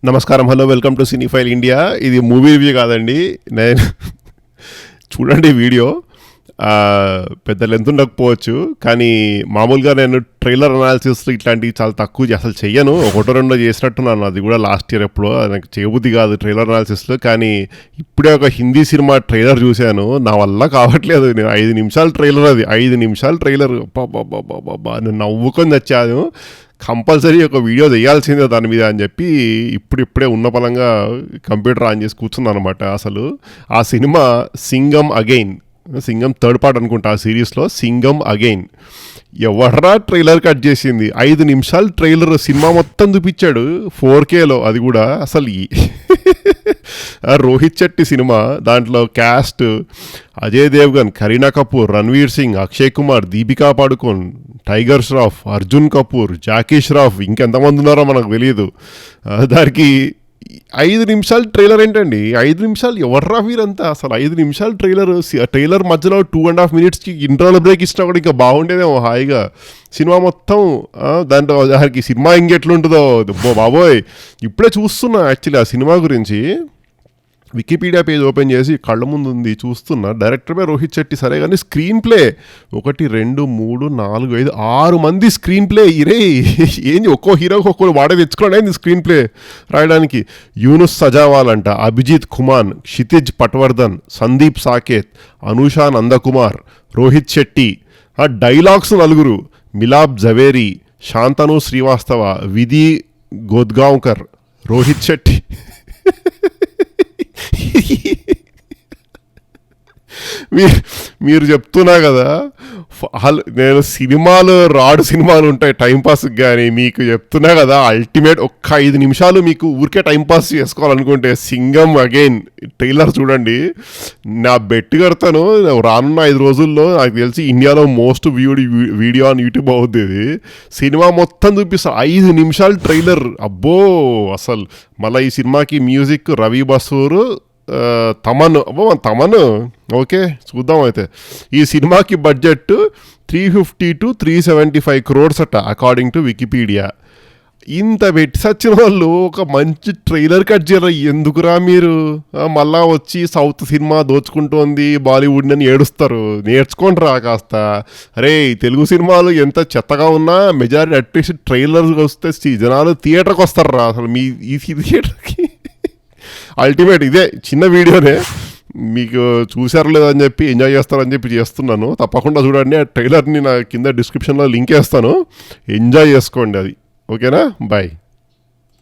నమస్కారం, hello, welcome to సినీఫైల్ India. ఇది movie review కాదండి. నేను చూడండి వీడియో పెద్ద లెంత్ ఉండకపోవచ్చు, కానీ మామూలుగా నేను ట్రైలర్ అనాలిసిస్ ఇట్లాంటివి చాలా తక్కువ అసలు చెయ్యను. ఒకటో రెండో చేసినట్టున్నాను, అది కూడా లాస్ట్ ఇయర్ ఎప్పుడో. నాకు చేయబుద్ధి కాదు ట్రైలర్ అనాలిసిస్లో. కానీ ఇప్పుడే ఒక హిందీ సినిమా ట్రైలర్ చూశాను, నా వల్ల కావట్లేదు. నేను 5 నిమిషాల ట్రైలర్, అది 5 నిమిషాల ట్రైలర్. బాబా నేను నవ్వుకొని వచ్చాను. కంపల్సరీ ఒక వీడియో చేయాల్సిందే దాని మీద అని చెప్పి ఇప్పుడిప్పుడే ఉన్న పలంగా కంప్యూటర్ ఆన్ చేసి కూర్చున్నాను అనమాట. అసలు ఆ cinema Singham again, Singham third part అనుకుంటా ఆ సిరీస్లో, సింగం అగైన్. ఎవర్రా ట్రైలర్ కట్ చేసింది? 5 నిమిషాలు ట్రైలర్, సినిమా మొత్తం చూపించాడు 4Kలో. అది కూడా అసలు రోహిత్ శెట్టి సినిమా. దాంట్లో cast Ajay Devgn, Kareena Kapoor, Ranveer Singh, Akshay Kumar, Deepika Padukone, Tiger Shroff, Arjun Kapoor, Jackie Shroff, ఇంకెంతమంది ఉన్నారో మనకు తెలియదు. దానికి 5 నిమిషాలు ట్రైలర్ ఏంటండి? 5 నిమిషాలు ఎవర్రా వీరంతా? అసలు 5 నిమిషాలు ట్రైలర్ మధ్యలో 2.5 మినిట్స్కి ఇంటర్వల్ బ్రేక్ ఇచ్చినా కూడా ఇంకా బాగుండేదేమో హాయిగా. సినిమా మొత్తం దాంట్లో దానికి సినిమా ఇంకెట్లుంటుందో బాబోయ్. ఇప్పుడే చూస్తున్నా యాక్చువల్లీ ఆ సినిమా గురించి. వికీపీడియా పేజ్ ఓపెన్ చేసి కళ్ళ ముందు ఉంది, చూస్తున్నా. డైరెక్టర్ పై రోహిత్ శెట్టి, సరే, కానీ స్క్రీన్ ప్లే 1 2 3 4 5 6 మంది స్క్రీన్ ప్లే. ఇరే ఏంది, ఒక్కో హీరోకి ఒక్కో వాడే తెచ్చుకోండి అయింది స్క్రీన్ ప్లే రాయడానికి. యూనుస్ సజావాల్ అంట, అభిజిత్ ఖుమాన్, క్షితిజ్ పట్వర్ధన్, సందీప్ సాకేత్, అనూషా నందకుమార్, రోహిత్ శెట్టి. డైలాగ్స్ 4: మిలాబ్ జవేరీ, శాంతను శ్రీవాస్తవ, విధి గోద్గాంకర్, రోహిత్ శెట్టి. మీరు చెప్తున్నా కదా, నేను రాడు సినిమాలు ఉంటాయి టైంపాస్కి, కానీ మీకు చెప్తున్నా కదా అల్టిమేట్. ఒక్క 5 నిమిషాలు మీకు ఊరికే టైంపాస్ చేసుకోవాలనుకుంటే సింగం అగైన్ ట్రైలర్ చూడండి. నా బెట్ కడతాను, రానున్న 5 రోజుల్లో నాకు తెలిసి ఇండియాలో most viewed video on YouTube అవుతుంది. ఇది సినిమా మొత్తం చూపిస్తా, 5 నిమిషాలు ట్రైలర్. అబ్బో అసలు. మళ్ళీ ఈ సినిమాకి మ్యూజిక్ రవి బసూరు, తమన్. ఓకే, చూద్దాం అయితే. ఈ సినిమాకి బడ్జెట్ 350 to 375 crores అట, అకార్డింగ్ టు వికీపీడియా. ఇంత పెట్టి సచ్చిన వాళ్ళు ఒక మంచి ట్రైలర్ కట్ చేయరా? ఎందుకురా మీరు? మళ్ళా వచ్చి సౌత్ సినిమా దోచుకుంటోంది బాలీవుడ్ అని ఏడుస్తారు. నేర్చుకోండిరా కాస్త. అరే, తెలుగు సినిమాలు ఎంత చెత్తగా ఉన్నా మెజారిటీ అట్లీస్ట్ ట్రైలర్స్ వస్తే జనాలు థియేటర్కి వస్తారా? అసలు మీ ఈ థియేటర్కి అల్టిమేట్ ఇదే చిన్న వీడియోనే. మీకు చూసారు లేదని చెప్పి ఎంజాయ్ చేస్తారని చెప్పి చేస్తున్నాను. తప్పకుండా చూడండి. ఆ ట్రైలర్ని నా కింద డిస్క్రిప్షన్లో లింక్ వేస్తాను, ఎంజాయ్ చేసుకోండి అది. ఓకేనా? బాయ్.